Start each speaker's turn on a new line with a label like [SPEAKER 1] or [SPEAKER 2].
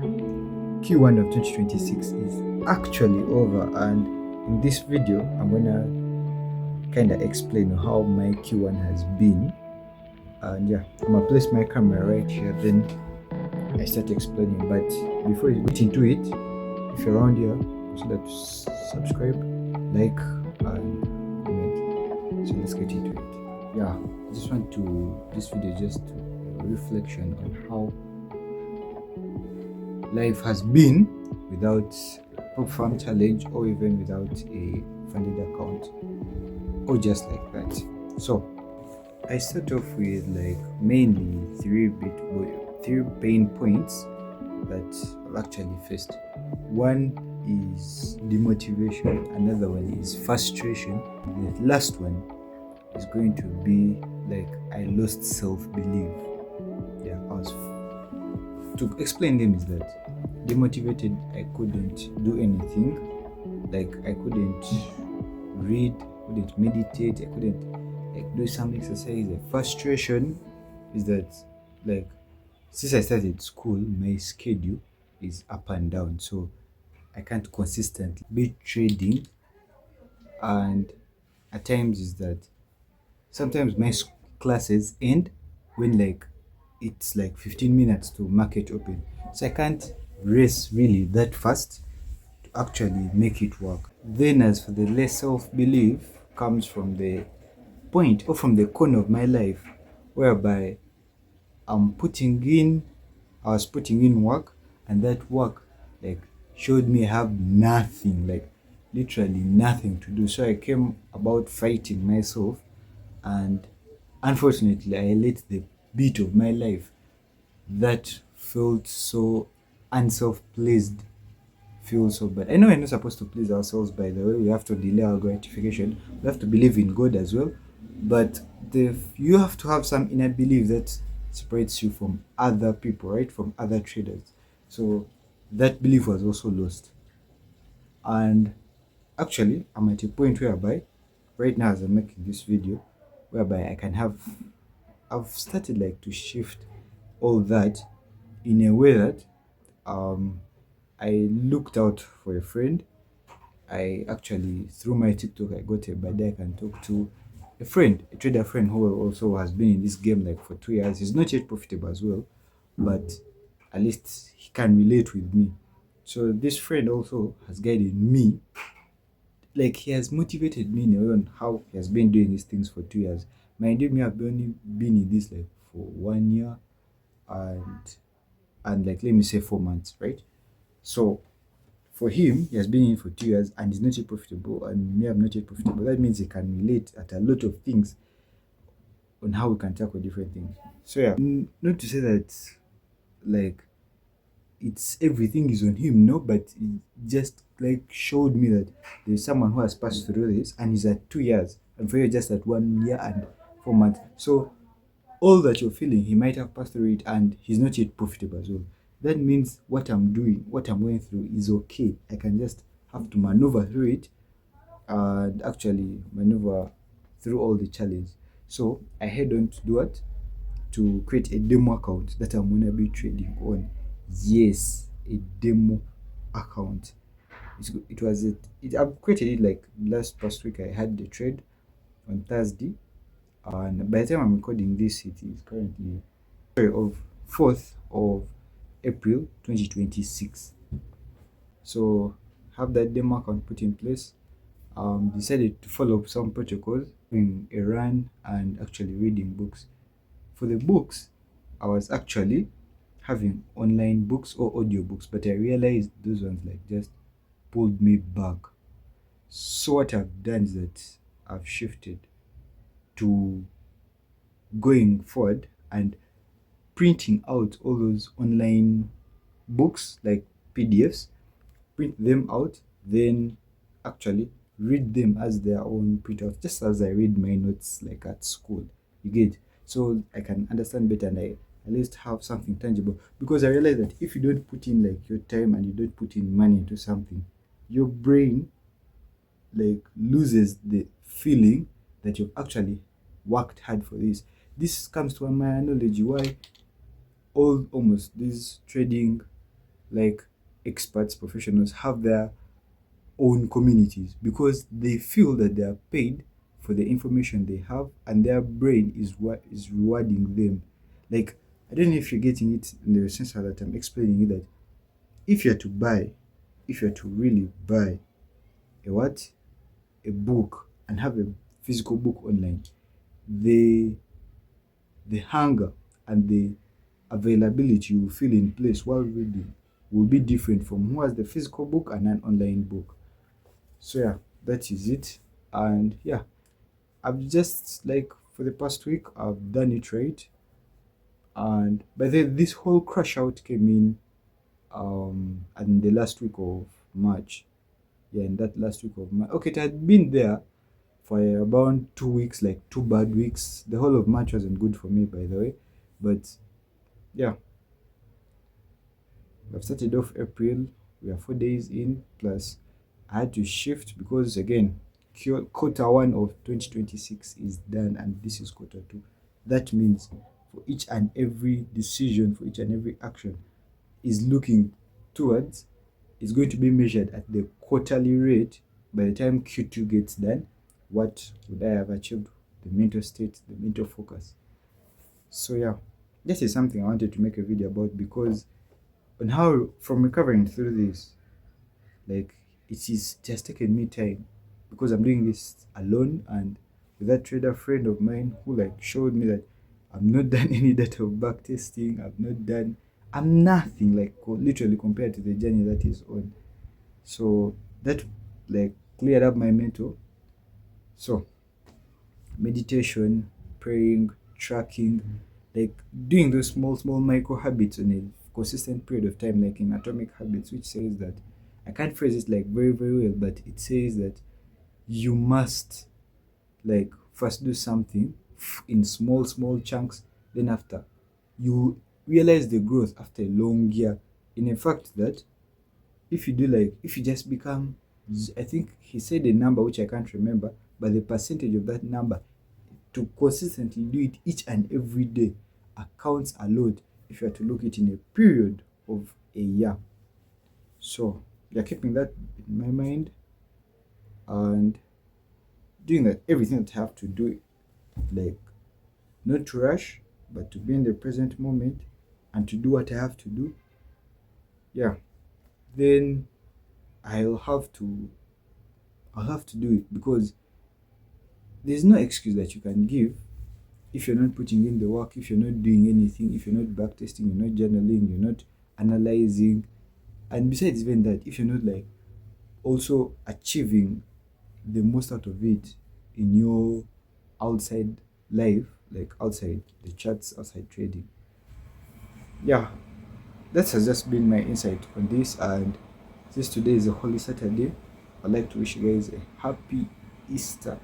[SPEAKER 1] Q1 of 2026 is actually over, and in this video I'm gonna kind of explain how my Q1 has been. And yeah, I'm gonna place my camera right here, then I start explaining. But before you get into it, if you're around here, consider to subscribe, like, and comment. So let's get into it. Yeah, I just want to this video just a reflection on how life has been without a prop farm challenge, or even without a funded account, or just like that. So I start off with like mainly three pain points that I've actually faced. One is demotivation, another one is frustration, the last one is going to be like I lost self-belief. Yeah, to explain them is that demotivated, I couldn't do anything. Like I couldn't read, couldn't meditate, I couldn't like do some exercise. Like frustration is that like since I started school, my schedule is up and down, so I can't consistently be trading. And at times is that sometimes my classes end when like it's like 15 minutes to market open, so I can't race really that fast to actually make it work. Then as for the less self-belief comes from the point or from the corner of my life whereby I was putting in work, and that work like showed me I have nothing, like literally nothing to do. So I came about fighting myself, and unfortunately I let the beat of my life that felt so unself-pleased feel so bad. I know we're not supposed to please ourselves, by the way. We have to delay our gratification. We have to believe in God as well. But you have to have some inner belief that separates you from other people, right? From other traders. So that belief was also lost. And actually, I'm at a point whereby, right now as I'm making this video, whereby I've started like to shift all that in a way that I looked out for a friend. I actually, through my TikTok, I got a buddy I can talk to, a friend, a trader friend who also has been in this game like for 2 years. He's not yet profitable as well, but at least he can relate with me. So this friend also has guided me, like he has motivated me in a way on how he has been doing these things for 2 years. My idea me have only been in this like for 1 year and like let me say 4 months, right? So for him, he has been in for 2 years and is not yet profitable, and me, I'm not yet profitable. That means he can relate at a lot of things on how we can tackle different things. So yeah, not to say that like it's everything is on him, no, but it just like showed me that there's someone who has passed through this and is at 2 years, and for you just at 1 year and 4 months. So all that you're feeling, he might have passed through it and he's not yet profitable as well. That means what I'm doing, what I'm going through is okay. I can just have to maneuver through it and actually maneuver through all the challenge. So I head on to do what? To create a demo account that I'm gonna be trading on. Yes, a demo account. I've created it like past week. I had the trade on Thursday, and by the time I'm recording this, it is currently of 4th of April 2026. So have that demo account put in place. Decided to follow up some protocols, doing a run and actually reading books. For the books, I was actually having online books or audiobooks, but I realized those ones like just pulled me back. So what I've done is that I've shifted to going forward and printing out all those online books like PDFs, print them out, then actually read them as their own printouts, just as I read my notes like at school. You get, so I can understand better, and I at least have something tangible, because I realize that if you don't put in like your time and you don't put in money into something, your brain like loses the feeling that you've actually worked hard for this. This comes to my analogy why almost this trading like experts, professionals have their own communities because they feel that they are paid for the information they have and their brain is what is rewarding them. Like, I don't know if you're getting it in the sense that I'm explaining it, that if you're to buy, if you're to really buy a what? A book and have a physical book online, the hunger and the availability you will feel in place while reading will be different from who has the physical book and an online book. So yeah, that is it. And yeah, I've just like for the past week I've done it right. And by then this whole crash out came in in the last week of March. Yeah, in that last week of March. Okay, it had been there for about 2 weeks, like 2 bad weeks. The whole of March wasn't good for me, by the way. But yeah, I've started off April. We are 4 days in. Plus, I had to shift because again, quarter one of 2026 is done, and this is quarter two. That means for each and every decision, for each and every action, is looking towards is going to be measured at the quarterly rate. By the time Q2 gets done, what would I have achieved? The mental state, the mental focus. So yeah, this is something I wanted to make a video about because on how from recovering through this, like it has taken me time because I'm doing this alone and with that trader friend of mine who like showed me that I've not done any data of back testing, I'm nothing like literally compared to the journey that is on. So that like cleared up my mental. So meditation, praying, tracking, like doing those small micro habits on a consistent period of time, like in Atomic Habits, which says that I can't phrase it like very well, but it says that you must like first do something in small chunks, then after you realize the growth after a long year. In a fact that if you just become, I think he said a number which I can't remember, but the percentage of that number to consistently do it each and every day accounts a lot if you are to look it in a period of a year. So you're keeping that in my mind and doing that everything that I have to do, like not to rush, but to be in the present moment and to do what I have to do. Yeah, then I'll have to I'll have to do it because there's no excuse that you can give if you're not putting in the work, if you're not doing anything, if you're not backtesting, you're not journaling, you're not analyzing. And besides even that, if you're not like also achieving the most out of it in your outside life, like outside the charts, outside trading. Yeah, that has just been my insight on this. And since today is a holy Saturday, I'd like to wish you guys a happy Easter.